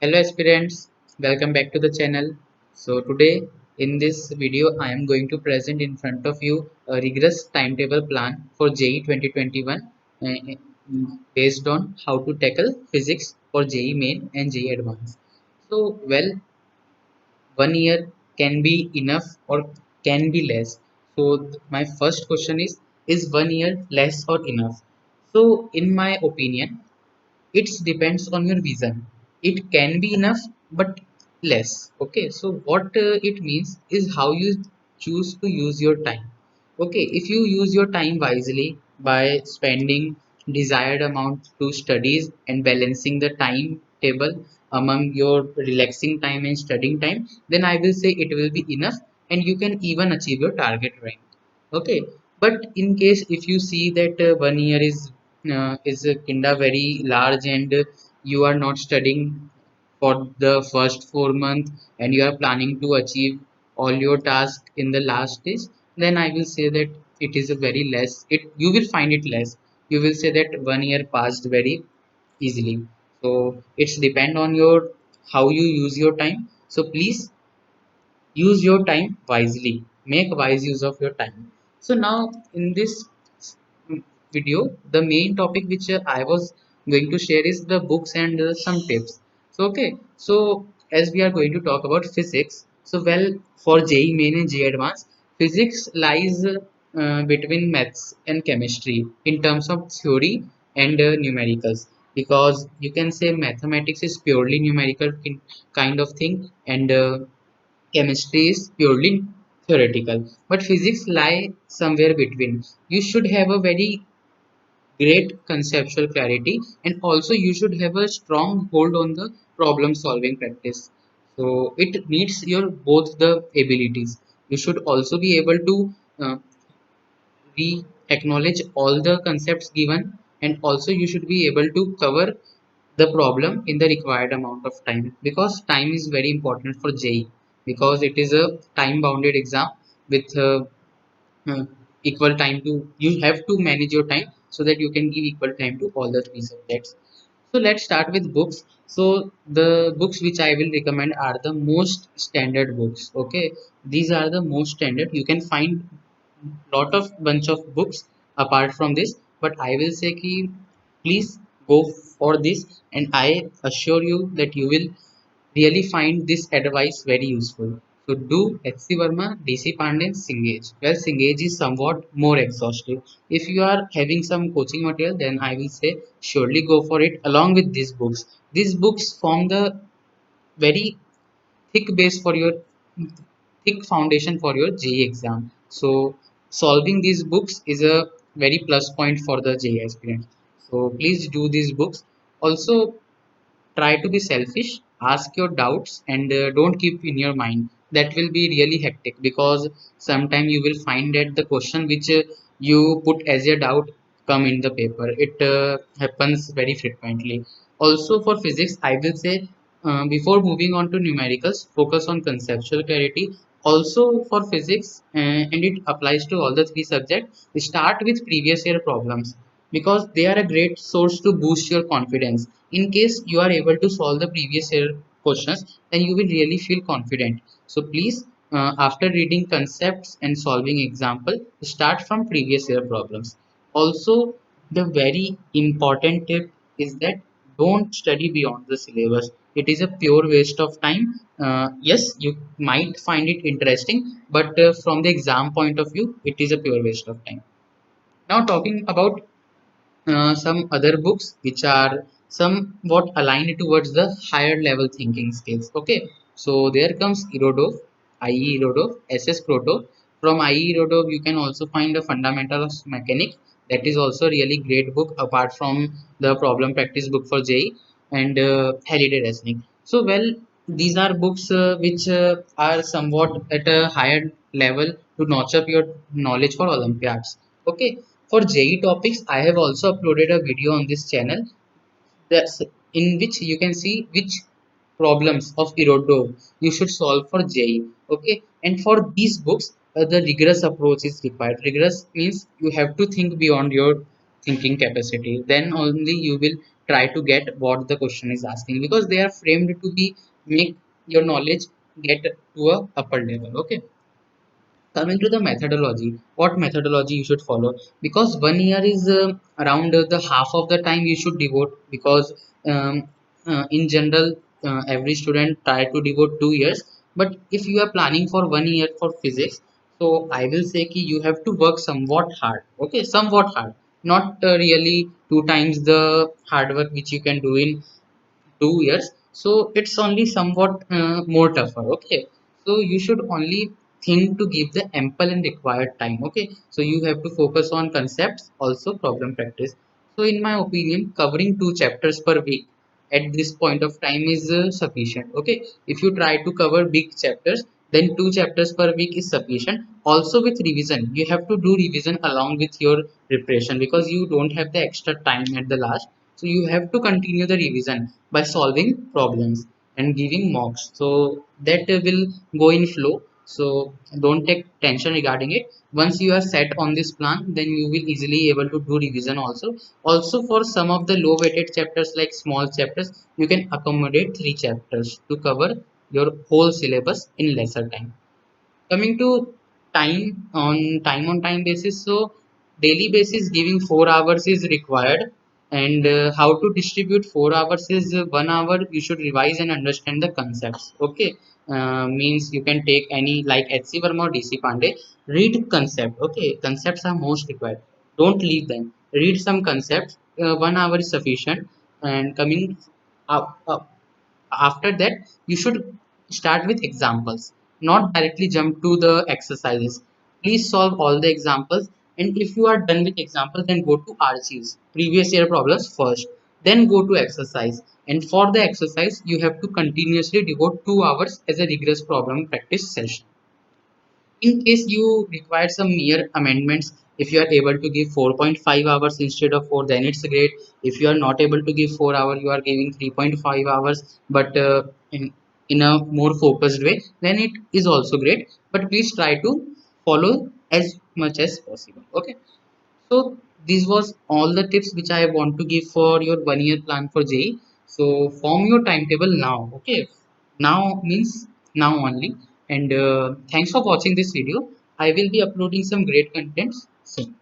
Hello aspirants, welcome back to the channel. So today in this video I am going to present in front of you a rigorous timetable plan for JEE 2021 based on how to tackle physics for JEE Main and JEE Advanced. So well, 1 year can be enough or can be less. So my first question is 1 year less or enough? So in my opinion, it depends on your vision. It can be enough but less. Okay, so what it means is how you choose to use your time. Okay, if you use your time wisely by spending desired amount to studies and balancing the timetable among your relaxing time and studying time, then I will say it will be enough and you can even achieve your target rank. Okay, but in case if you see that 1 year is kinda very large and you are not studying for the first 4 months and you are planning to achieve all your tasks in the last stage, then I will say that it is a very less. It you will find it less. You will say that 1 year passed very easily. So it's depend on your how you use your time. So please use your time wisely, make wise use of your time. So now in this mm, video, the main topic which I was going to share is the books and some tips. So okay, so as we are going to talk about physics, so well, for JEE main and JEE advanced, physics lies between maths and chemistry in terms of theory and numericals, because you can say mathematics is purely numerical kind of thing, and chemistry is purely theoretical, but physics lie somewhere between. You should have a very great conceptual clarity, and also you should have a strong hold on the problem solving practice. So it needs your both the abilities. You should also be able to we acknowledge all the concepts given, and also you should be able to cover the problem in the required amount of time, because time is very important for JEE, because it is a time bounded exam with uh, equal time to, you have to manage your time so that you can give equal time to all the three subjects. So let's start with books. So the books which I will recommend are the most standard books. Okay, these are the most standard. You can find lot of bunch of books apart from this, but I will say ki please go for this, and I assure you that you will really find this advice very useful. So do HC Verma, DC Pandey, Singage. Well, Singage is somewhat more exhaustive. If you are having some coaching material, then I will say surely go for it along with these books. These books form the very thick base for your thick foundation for your JEE exam. So solving these books is a very plus point for the JEE aspirant. So please do these books. Also try to be selfish, ask your doubts, and don't keep in your mind. That will be really hectic, because sometime you will find that the question which you put as a doubt come in the paper. It happens very frequently. Also for physics, I will say before moving on to numericals, focus on conceptual clarity. Also for physics, and it applies to all the three subjects, start with previous year problems, because they are a great source to boost your confidence. In case you are able to solve the previous year questions, then you will really feel confident. So please, after reading concepts and solving example, start from previous year problems. Also, the very important tip is that don't study beyond the syllabus. It is a pure waste of time. Yes, you might find it interesting, but from the exam point of view, it is a pure waste of time. Now talking about some other books which are somewhat aligned towards the higher level thinking skills. Okay, so there comes Irodov, IE Irodov, SS Proto. From IE Irodov, you can also find the Fundamentals of Mechanics. That is also a really great book apart from the problem practice book for JEE, and Halliday Reasoning. So, well, these are books which are somewhat at a higher level to notch up your knowledge for Olympiads. Okay, for JEE topics, I have also uploaded a video on this channel, that's in which you can see which problems of Irodov you should solve for JEE. Okay, and for these books, the rigorous approach is required. Rigorous means you have to think beyond your thinking capacity. Then only you will try to get what the question is asking, because they are framed to be make your knowledge get to a upper level. Okay, coming to the methodology, what methodology you should follow, because 1 year is around the half of the time you should devote, because in general every student try to devote 2 years, but if you are planning for 1 year for physics, so I will say ki you have to work somewhat hard. Okay, somewhat hard, not really two times the hard work which you can do in 2 years. So it's only somewhat more tougher. Okay, so you should only think to give the ample and required time. Okay, so you have to focus on concepts, also problem practice. So in my opinion, covering 2 chapters per week at this point of time is sufficient. Okay, if you try to cover big chapters, then 2 chapters per week is sufficient. Also with revision, you have to do revision along with your preparation, because you don't have the extra time at the last. So you have to continue the revision by solving problems and giving mocks, so that will go in flow. So don't take tension regarding it. Once you are set on this plan, then you will easily able to do revision also. Also for some of the low weighted chapters like small chapters, you can accommodate 3 chapters to cover your whole syllabus in lesser time. Coming to time on time basis, so daily basis giving 4 hours is required, and how to distribute 4 hours is 1 hour you should revise and understand the concepts. Okay, means you can take any like HC Verma or DC Pandey, read concept. Okay, concepts are most required, don't leave them, read some concepts. 1 hour is sufficient. And coming up after that, you should start with examples, not directly jump to the exercises. Please solve all the examples, and if you are done with examples, then go to archives, previous year problems first, then go to exercise. And for the exercise, you have to continuously devote 2 hours as a rigorous problem practice session. In case you require some mere amendments, if you are able to give 4.5 hours instead of 4, then it's great. If you are not able to give 4 hours, you are giving 3.5 hours, but in a more focused way, then it is also great. But please try to follow as much as possible. Okay, so this was all the tips which I want to give for your 1 year plan for JEE. So form your timetable now. Okay, now means now only. And thanks for watching this video. I will be uploading some great contents soon.